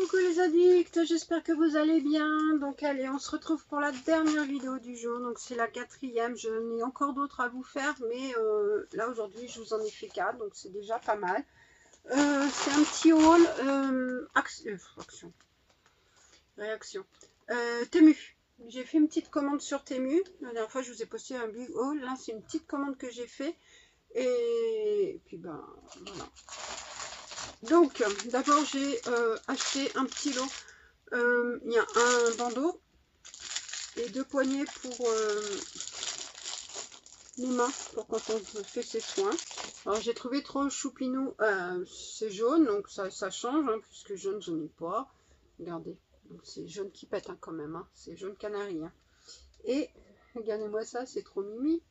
Coucou les addicts, j'espère que vous allez bien. Donc allez, on se retrouve pour la dernière vidéo du jour. Donc c'est la 4e, je n'ai encore d'autres à vous faire, mais là aujourd'hui je vous en ai fait 4, donc c'est déjà pas mal. C'est un petit haul réaction. Temu. J'ai fait une petite commande sur Temu. La dernière fois je vous ai posté un big haul. Là c'est une petite commande que j'ai fait. Et puis ben voilà. Donc, d'abord, j'ai acheté un petit lot. Il y a un bandeau et 2 poignées pour les mains, pour quand on fait ses soins. Alors, j'ai trouvé trop choupinou. C'est jaune, donc ça change, hein, puisque jaune, je n'ai pas. Regardez, c'est jaune qui pète hein, quand même. Hein. C'est jaune canari. Hein. Et, regardez-moi ça, c'est trop mimi.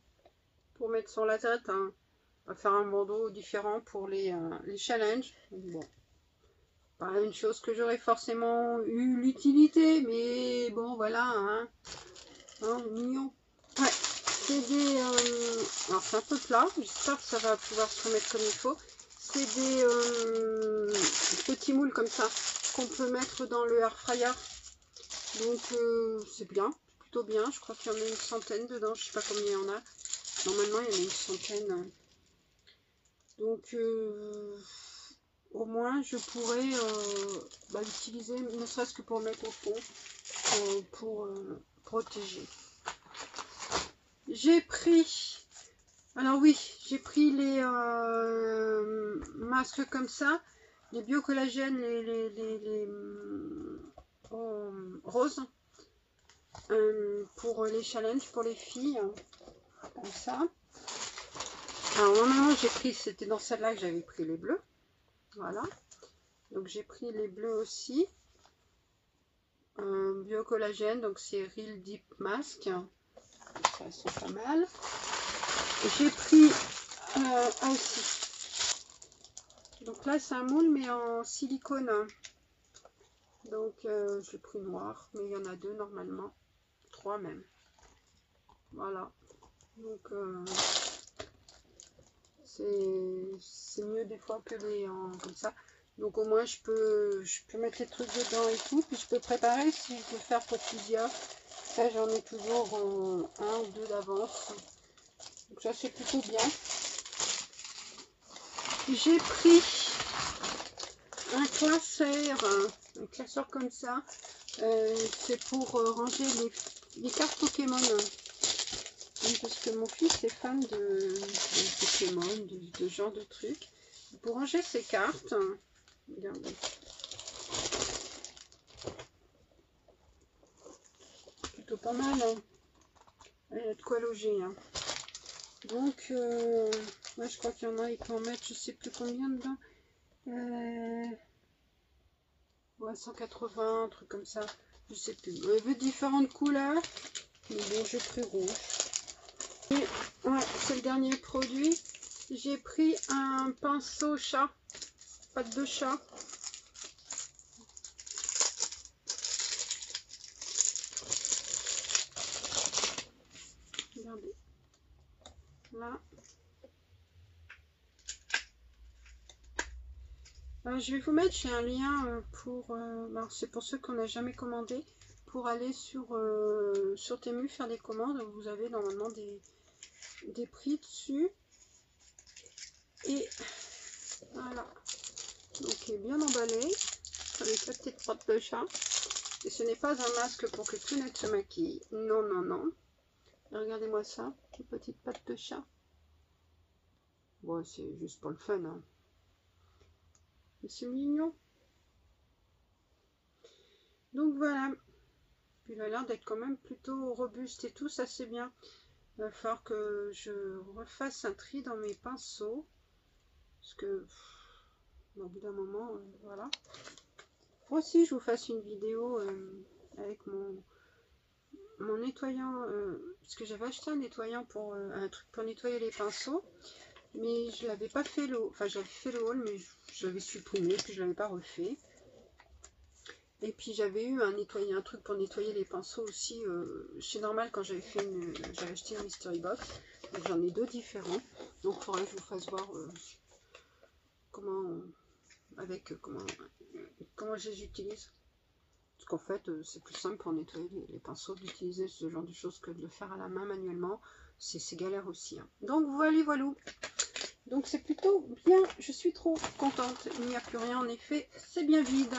Pour mettre sur la tête, hein. On va faire un bandeau différent pour les challenges. Bon. Pas une chose que j'aurais forcément eu l'utilité, mais bon, voilà, hein, mignon. Ouais, c'est des... alors, c'est un peu plat, j'espère que ça va pouvoir se remettre comme il faut. C'est des petits moules comme ça, qu'on peut mettre dans le air fryer. Donc, c'est bien, plutôt bien. Je crois qu'il y en a une centaine dedans, je sais pas combien il y en a. Normalement, il y en a une centaine. Donc... au moins je pourrais l'utiliser ne serait-ce que pour mettre au fond pour protéger. J'ai pris, alors oui, j'ai pris les masques comme ça, les biocollagènes, les roses pour les challenges pour les filles, comme ça. Alors normalement j'ai pris, c'était dans celle-là que j'avais pris les bleus. Voilà, donc j'ai pris les bleus aussi, biocollagène, donc c'est Real Deep Mask, ça sont pas mal. J'ai pris aussi, donc là c'est un moule mais en silicone, donc j'ai pris noir, mais il y en a 2 normalement, 3 même, voilà, donc c'est mieux des fois que les comme ça. Donc au moins je peux mettre les trucs dedans et tout. Puis je peux préparer si je veux faire pour plusieurs. Ça j'en ai toujours 1 ou 2 d'avance. Donc ça c'est plutôt bien. J'ai pris un classeur comme ça. C'est pour ranger les cartes Pokémon. Parce que mon fils est fan de Pokémon, de ce genre de trucs. Pour ranger ses cartes. Regardez. Plutôt pas mal, hein. Il y a de quoi loger, hein. Donc, moi je crois qu'il y en a, il peut en mettre, je sais plus combien dedans. Ouais, 180, un truc comme ça. Je sais plus. Il y avait différentes couleurs. Mais bon, j'ai pris rouge. Et, ouais, c'est le dernier produit. J'ai pris un pinceau chat. Patte de chat. Regardez. Là. Je vais vous mettre, j'ai un lien pour... c'est pour ceux qu'on n'a jamais commandé. Pour aller sur Temu faire des commandes. Vous avez normalement des prix dessus. Et voilà. Donc il est bien emballé. Avec la petite patte de chat. Et ce n'est pas un masque pour que Tounette se maquille. Non, non, non. Regardez-moi ça. Une petite patte de chat. Bon, c'est juste pour le fun. Hein. C'est mignon. Donc voilà. Puis il a l'air d'être quand même plutôt robuste et tout. Ça, c'est bien. Il va falloir que je refasse un tri dans mes pinceaux. Parce que, au bout d'un moment, voilà. Moi aussi, je vous fasse une vidéo avec mon nettoyant. Parce que j'avais acheté un nettoyant pour un truc pour nettoyer les pinceaux. Mais je l'avais pas fait le haul. Enfin, j'avais fait le haul, mais je l'avais supprimé. Puis je l'avais pas refait. Et puis j'avais eu un truc pour nettoyer les pinceaux aussi. C'est normal quand j'avais acheté une mystery box. Donc j'en ai 2 différents. Donc il faudrait que je vous fasse voir comment comment je les utilise. Parce qu'en fait, c'est plus simple pour nettoyer les pinceaux d'utiliser ce genre de choses que de le faire à la main manuellement. C'est galère aussi. Hein. Donc voilà, voilà. Donc c'est plutôt bien, je suis trop contente. Il n'y a plus rien en effet, c'est bien vide.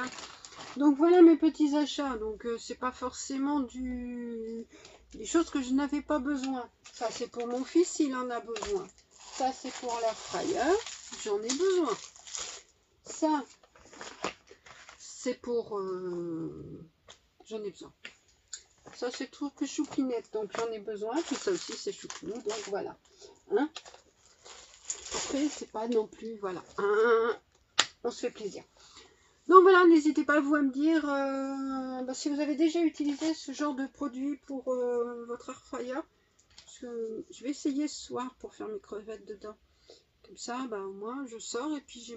Donc voilà mes petits achats. Donc c'est pas forcément des choses que je n'avais pas besoin. Ça c'est pour mon fils, il en a besoin. Ça c'est pour l'air fryer, j'en ai besoin. Ça c'est pour... j'en ai besoin. Ça c'est tout que choupinette, donc j'en ai besoin. Puis ça aussi c'est choupinou, donc voilà. Hein, après c'est pas non plus, voilà. On se fait plaisir. Donc voilà, n'hésitez pas vous à me dire si vous avez déjà utilisé ce genre de produit pour votre air fryer. Parce que je vais essayer ce soir pour faire mes crevettes dedans. Comme ça, au moins je sors et puis j'ai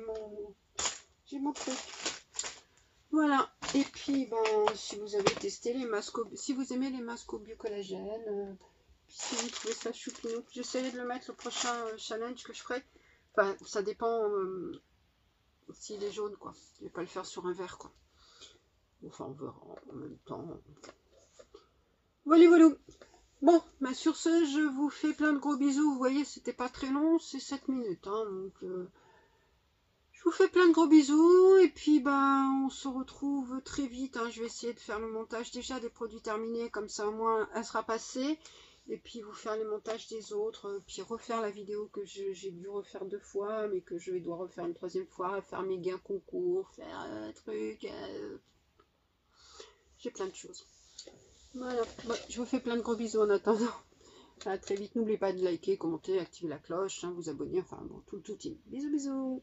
mon truc. Voilà. Et puis si vous avez testé les masques, si vous aimez les masques au biocollagène, puis si vous trouvez ça choupinou, j'essaierai de le mettre le prochain challenge que je ferai. Enfin, ça dépend s'il est jaune, quoi. Je vais pas le faire sur un verre, quoi. Enfin, on verra en même temps. Voilà, voilà. Bon, sur ce, je vous fais plein de gros bisous. Vous voyez, c'était pas très long, c'est 7 minutes. Hein, donc, je vous fais plein de gros bisous. Et puis, on se retrouve très vite. Hein. Je vais essayer de faire le montage déjà des produits terminés. Comme ça, au moins, elle sera passée. Et puis, vous faire les montages des autres. Puis, refaire la vidéo que j'ai dû refaire 2 fois. Mais que je vais devoir refaire une 3e fois. Faire mes gains concours. Faire trucs. J'ai plein de choses. Voilà, je vous fais plein de gros bisous en attendant. À très vite, n'oubliez pas de liker, commenter, activer la cloche, hein, vous abonner, enfin bon, tout. Bisous, bisous.